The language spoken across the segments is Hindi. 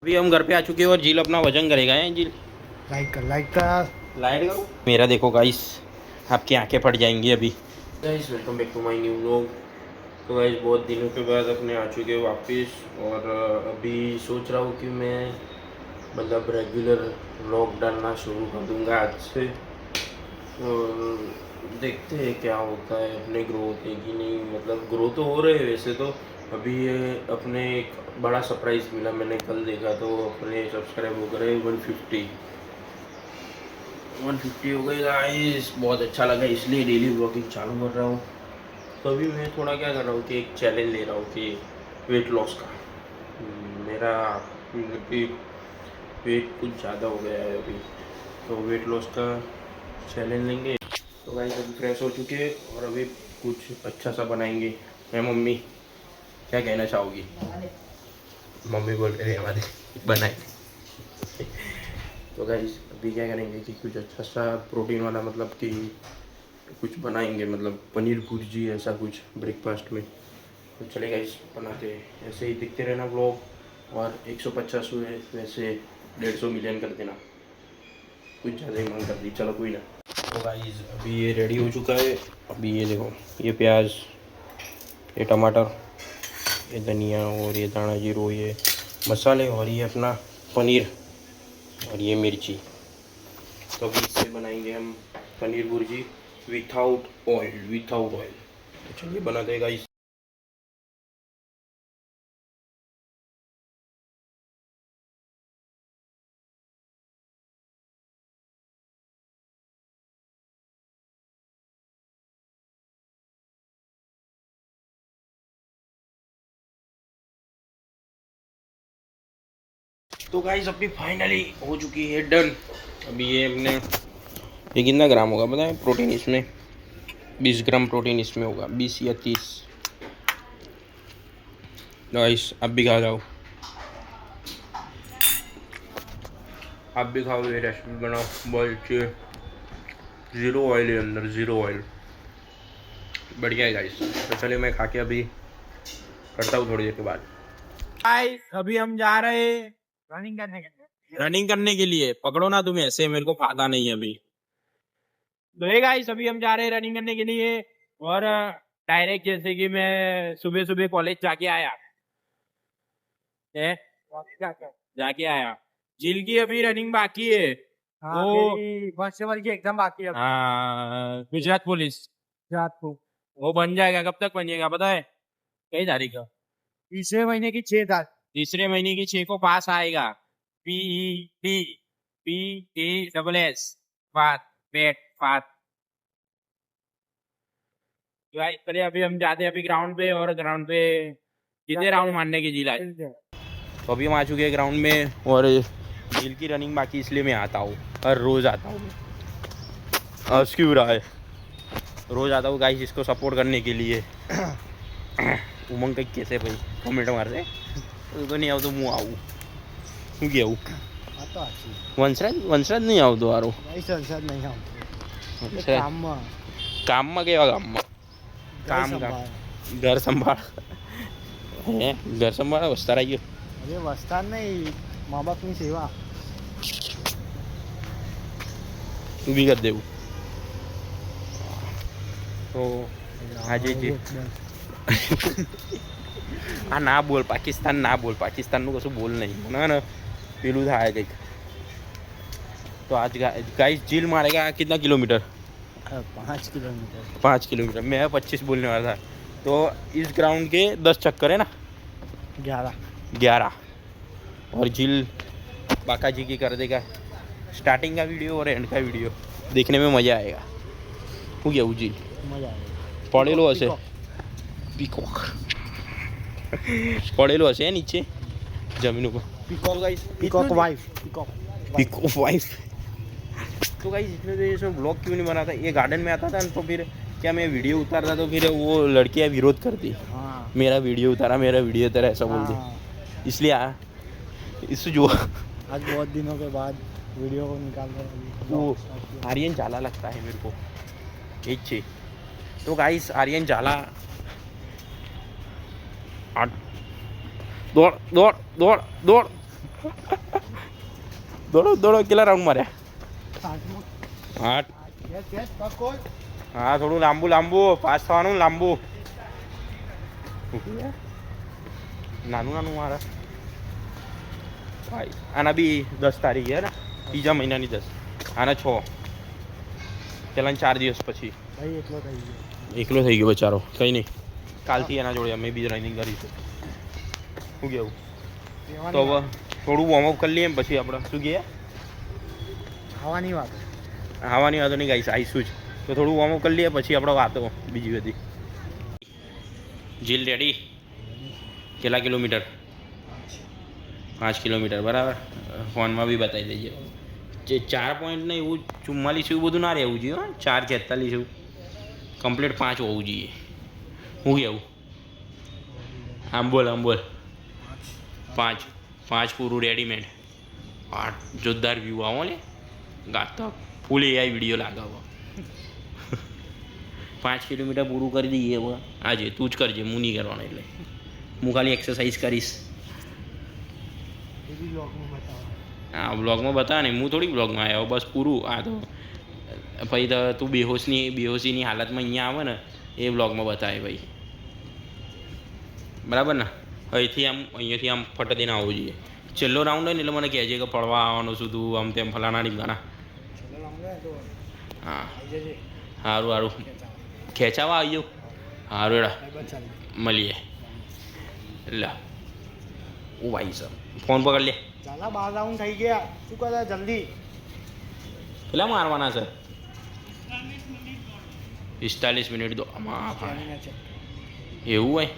अभी हम घर पे आ चुके हैं और झील अपना वजन करेगा है झील। लाइक करो। मेरा देखो गाइस, आपकी आंखें फट जाएंगी अभी। Guys welcome back to my new vlog. तो गाइस बहुत दिनों के बाद अपने आ चुके हैं वापस, और अभी सोच रहा हूँ कि मैं मतलब रेगुलर व्लॉग डालना शुरू कर दूँगा आज से, और देखते हैं क्या होता है, अपने ग्रो होते हैं कि नहीं। मतलब ग्रो तो हो रहे हैं वैसे तो। अभी ये अपने एक बड़ा सरप्राइज़ मिला, मैंने कल देखा तो अपने सब्सक्राइब हो गए 150 हो गए गाइस। बहुत अच्छा लगा, इसलिए डेली ब्लॉगिंग चालू कर रहा हूँ। तो अभी मैं थोड़ा क्या कर रहा हूँ कि एक चैलेंज ले रहा हूँ कि वेट लॉस का। मेरा वेट कुछ ज़्यादा हो गया है अभी, तो वेट लॉस का चैलेंज लेंगे। तो गाइस अभी फ्रेश हो चुके हैं और अभी कुछ अच्छा सा बनाएंगे। मैं मम्मी क्या कहना चाहोगी? मम्मी बोल रहे हैं हमारे बनाए। तो गाइस अभी क्या करेंगे कि कुछ अच्छा सा प्रोटीन वाला, मतलब कि कुछ बनाएंगे, मतलब पनीर भुर्जी ऐसा कुछ ब्रेकफास्ट में। तो चलेगा, इस बनाते हैं। ऐसे ही दिखते रहना ब्लॉग, और 150 हुए वैसे 150 मिलियन कर देना। कुछ ज़्यादा ही मांग कर दी, चलो कोई ना। तो गाइस अभी ये रेडी हो चुका है। अभी ये देखो, ये प्याज, ये टमाटर, ये धनिया, और ये दाना जीरो, ये मसाले, और ये अपना पनीर, और ये मिर्ची। तो अभी इससे बनाएंगे हम पनीर भुर्जी विथाउट ऑयल। तो चलिए बना देगा इस। तो गाइस अभी फाइनली हो चुकी है डन। अभी ये अपने, ये कितना ग्राम होगा बताएं प्रोटीन इसमें? 20 ग्राम प्रोटीन इसमें होगा, 20 या 30। गाइस आप भी खा जाओ, आप भी खाओ, ये रेसिपी बनाओ। बहुत ज़ीरो ऑयल है अंदर, ज़ीरो ऑयल, बढ़िया है गाइस। तो चलिए मैं खा के अभी करता हूँ थोड़ी देर के बाद। गाइस अभी हम जा रहे हैं रनिंग करने के लिए। पकड़ो ना तुम ऐसे, मेरे को पता नहीं है अभी। तो ये गाइस अभी हम जा रहे हैं रनिंग करने के लिए, और डायरेक्ट जैसे कि मैं सुबह सुबह कॉलेज जाके आया है, जाके आया। जिल की अभी रनिंग बाकी है। हाँ, वो कांस्टेबल की एग्जाम बाकी है। हाँ, गुजरात पुलिस, रात को वो बन जाएगा। कब तक बनेगा पता है? कई तारीख का? तीसरे महीने की 6 तारीख। तीसरे महीने की 6 को पास आएगा। PET, PETSS, फात, पेट फात। चलिए अभी हम जाते हैं अभी ग्राउंड पे, और ग्राउंड पे कितने राउंड मारने की झील है। तो अभी हम आ चुके हैं ग्राउंड में, और झील की रनिंग बाकी, इसलिए मैं आता हूँ, हर रोज़ आता हूँ। आज क्यों रहा है, रोज़ आता हूँ गाइस इसको सपोर्ट करने के लिए। उमंग कहीं कैसे भाई कमेंट मार दे तो नहीं आओ तो मुँह आऊँ શું કેવું? વંશરાજ નહીં આવતો હારો. नहीं અચ્છા. કામમાં કેવા કામમાં? કામ ઘર સંભાળ. હે ઘર સંભાળ વસ્તાર આવી ગયો? अरे वस्ताद नहीं, माँ बाप की सेवा। તું બી કરી દેવું. તો આજે જે આ ના બોલ, પાકિસ્તાન ના બોલ, પાકિસ્તાનનું કશું બોલ નહીં, ના ને પેલું થાય કંઈક. तो आज गाइस झील मारेगा कितना किलोमीटर? 5 किलोमीटर। 5 किलोमीटर। मैं 25 बोलने वाला था। तो इस ग्राउंड के 10 चक्कर है ना? 11। और झील बाका जी की कर देगा स्टार्टिंग का वीडियो और एंड का वीडियो, देखने में मज़ा आएगा। हो गया वो झील मजा आएगा। पड़ेलो हसे पीकॉक पड़ेलो हसे नीचे जमीन पर। Peacock wife. तो गाइस इतने देर इसमें ब्लॉग क्यों नहीं बनाता? ये गार्डन में आता था तो फिर क्या मैं वीडियो उतारता तो फिर वो लड़कियाँ विरोध करती। हाँ। मेरा वीडियो उतारा ऐसा बोलती। इसलिए इस जो आज बहुत दिनों के बाद वीडियो को निकाल रहे हैं। वो आर्यन झाला लगता है मेरे को एक चीज। तो गाइस आर्यन झाला दौड़ दौड़ दौड़ दौड़ દોડો દોડો, કેટલા રાઉન્ડ માર્યા? 8. હા, થોડું લાંબુ લાંબુ પાસ થવાનું, લાંબુ નાનું નાનું મારે ભાઈ. આના બી 10 તારીખે હે ને, ત્રીજા મહિનાની 10. આના 6, પેલા 4 દિવસ પછી એકલો થઈ ગયો બચારો. કંઈ નહીં, કાલથી એના જોડે અમે બી રનિંગ કરીશું. શું કેવું? તો હવે થોડું વોર્મઅપ કરી લઈએ પછી આપણે શું કહીએ, ખાવાની વાત નહીં ગાઈસ, આવીશું જ. તો થોડું વોર્મઅપ કરી લઈએ પછી આપણે વાતો બીજી બધી. જીલ રેડી? કેટલા કિલોમીટર? 5 કિલોમીટર બરાબર. ફોનમાં બી બતાવી દઈએ. જે 4 પોઈન્ટ ને એવું 44 એવું બધું ના રહેવું જોઈએ. 4:43 એવું કમ્પ્લીટ 5 હોવું જોઈએ. હું કેવું? આમ બોલ 5 પૂરું રેડીમેડ. 8 જોરદાર વ્યૂ આવો લે ગાતા ફૂલ AI વિડીયો લાગાવો. 5 કિલોમીટર પૂરું કરી દઈએ હવે આજે. તું જ કરજે, હું નહીં કરવાનો. એટલે હું ખાલી એક્સરસાઇઝ કરીશ. હા, બ્લોગમાં બતાવે ને, હું થોડી બ્લોગમાં આવ્યો બસ પૂરું. આ તો પછી તો તું બેહોશીની હાલતમાં અહીંયા આવે ને એ બ્લોગમાં બતાવે ભાઈ, બરાબર ને? અહીંયાથી આમ ફટ દઈને આવવું જોઈએ. છેલ્લો રાઉન્ડ હોય ને એટલે મને કહેજે કે પડવા આવવાનું શું તું આમ તેમ ફલાણા ટીમગાના. હા, સારું ખેંચાવા આવી જાઉં. સારું એડા મળીએ. લા ઓ ભાઈ સર ફોન પકડ લે. ચાલા 12 રાઉન્ડ થઈ ગયા. શું કરે જલ્દી? કેટલા મારવાના છે? 45 મિનિટ દો. એવું હોય?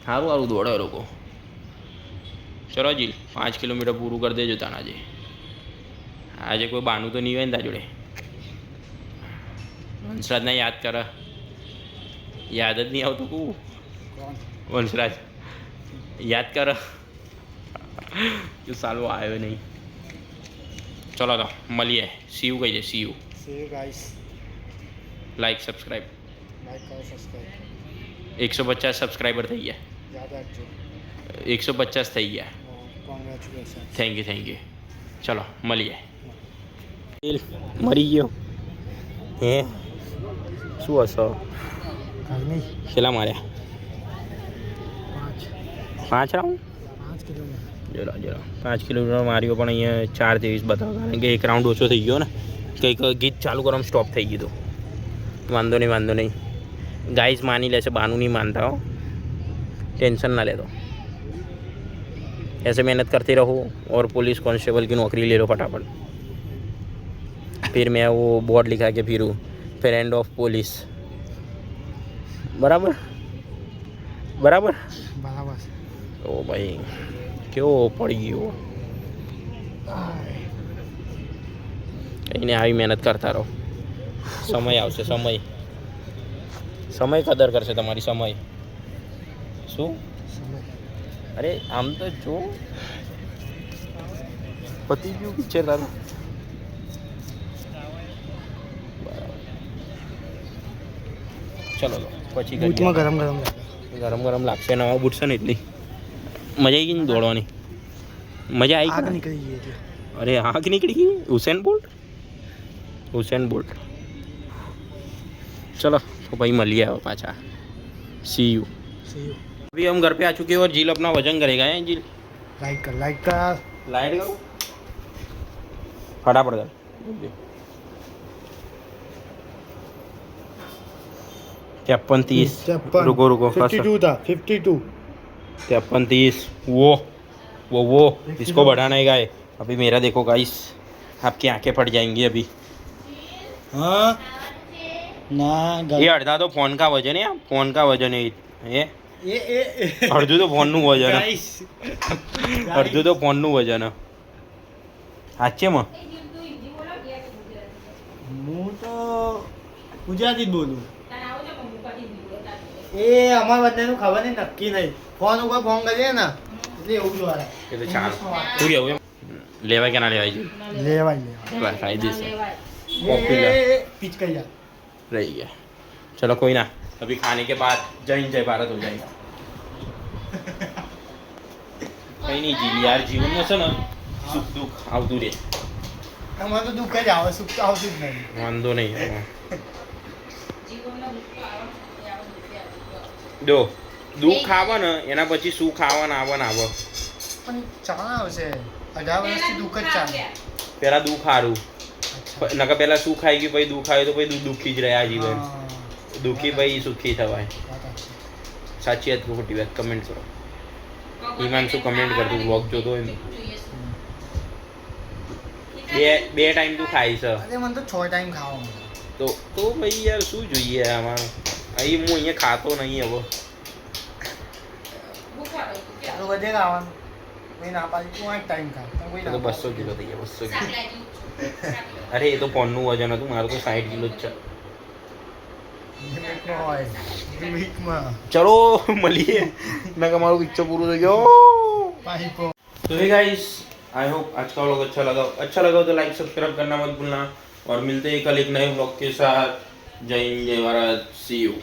સારું દોડે લોકો. ચલો જીલ, 5 કિલોમીટર પૂરું કરી દેજો તાના. આજે કોઈ બાનું તો નહીં હોય ને તારા જોડે? વંશરાજને યાદ કર. યાદ જ નહીં આવતું કું? વંશરાજ યાદ કર. સાલું આવ્યો નહીં. ચલો તો મળીએ. સીયુ કહી દે. See you guys. Like subscribe. 150 subscriber થઈ ગયા. યાદ રાખજો. 150 થઈ ગયા. Thank you. ચલો મળીએ. મરી ગયો હે? શું હશો? કેટલા માર્યા? 5 રાઉન્ડ. 5 કિલોમીટર માર્યો પણ અહીંયા 4:23 બતાવો. કારણ કે એક રાઉન્ડ ઓછો થઈ ગયો ને, કંઈક ગીત ચાલુ કરવામાં સ્ટોપ થઈ ગયું. વાંધો નહીં. ગાઈસ માની લેશે, બાનું नहीं मानता हो, टेंशन ना ले दो. ऐसे मेहनत करते रहो और पुलिस कांस्टेबल की नौकरी ले लो फटाफट. फिर मैं वो बोर्ड लिखा के फिरूँ फ्रेंड ऑफ पुलिस. बराबर. ओ भाई કેવો પડી ગયો. એને આવી મહેનત કરતા રહો. સમય આવશે. સમય કદર કરશે તમારી. સમય શું? અરે આમ તો જો પતી ગયું પિક્ચર તારું. ચલો તો પછી ગરમ લાગશે. નવા બૂટ છે ને એટલી મજા આવી ગઈ ને દોડવાની. મજા આવી ગઈ. અરે આંખ નીકળી ગઈ. હુસેન બોલ્ટ. चलो तो भाई मलिए पाचा. सी यू. अभी हम घर पे आ चुके हैं और जील अपना वजन करेगा. है जील? लाइट करो फटाफट कर. चप्पन 30. रुको 52 था. 52 53 30. वो इसको बढ़ाना है. अभी मेरा देखो गाइस, आपकी आंखें फट जाएंगी अभी. हाँ ना, ये अड़धा तो फोन का वजन है. फोन का वजन है ये. અડધું તો ફોનનું વજન. અડધું તો ફોનનું વજન. સાચેમાં હું તો ગુજરાતી જ બોલું. એ અમારા બધાનું ખબર નહીં, નક્કી નહીં. ફોન ઉપર ફોન કરીએ ને એટલે એવું જોવાય. એટલે ચાલ શું કેવું? લેવાય કે ના લેવાય? લેવાય. કાયદેસર पिच कर जा रही है. चलो कोई ना, अभी खाने के बाद जय भारत हो जाएगा. કંઈ નહીં જીવી યાર, જીવનમાં છે ને સુખ દુઃખ આવતું રહે, અમારે તો દુઃખ જ આવે, સુખ તો આવતું જ નહીં. વાંધો નહીં. જો દુઃખ આવે ને એના પછી સુખ આવે ને આવે ને આવે. પણ ચાલે આવશે, 18 વર્ષથી દુઃખ જ ચાલે. પેલા દુઃખ સારું, નકર પેલા સુખ આવી ગયું પછી દુઃખ આવ્યું તો પછી દુઃખી જ રહ્યા જીવન. દુઃખી પછી સુખી થવાય. સાચી વાત કે ખોટી વાત? કમેન્ટ કરો. ઈમાન શું કમેન્ટ કરતું વ્લોગ જોતો હોય ને? બે ટાઈમ તું ખાઈ છે અરે મને તો 6 ટાઈમ ખાવાનું. તો ભાઈ યાર શું જોઈએ આમાં? અહીં હું અહીંયા ખાતો નહીં હવે. ચાલુ વધે ખાવાનું, કોઈ ના પાડી તું 8 ટાઈમ ખા. કોઈ તો ના 200 કિલો થઈ ગયા, 200 કિલો. અરે એ તો ફોનનું વજન હતું, મારું તો 60 કિલો જ છે. વીકમાં ચલો મળીએ, નકર મારું પિક્ચર પૂરું થઈ ગયો. પાઈપો. तो हे गाइस, आई होप आज का व्लॉग अच्छा लगा तो लाइक सब्सक्राइब करना मत भूलना और मिलते हैं कल एक नए व्लॉग के साथ. जय हिंद, जय भारत, सी यू.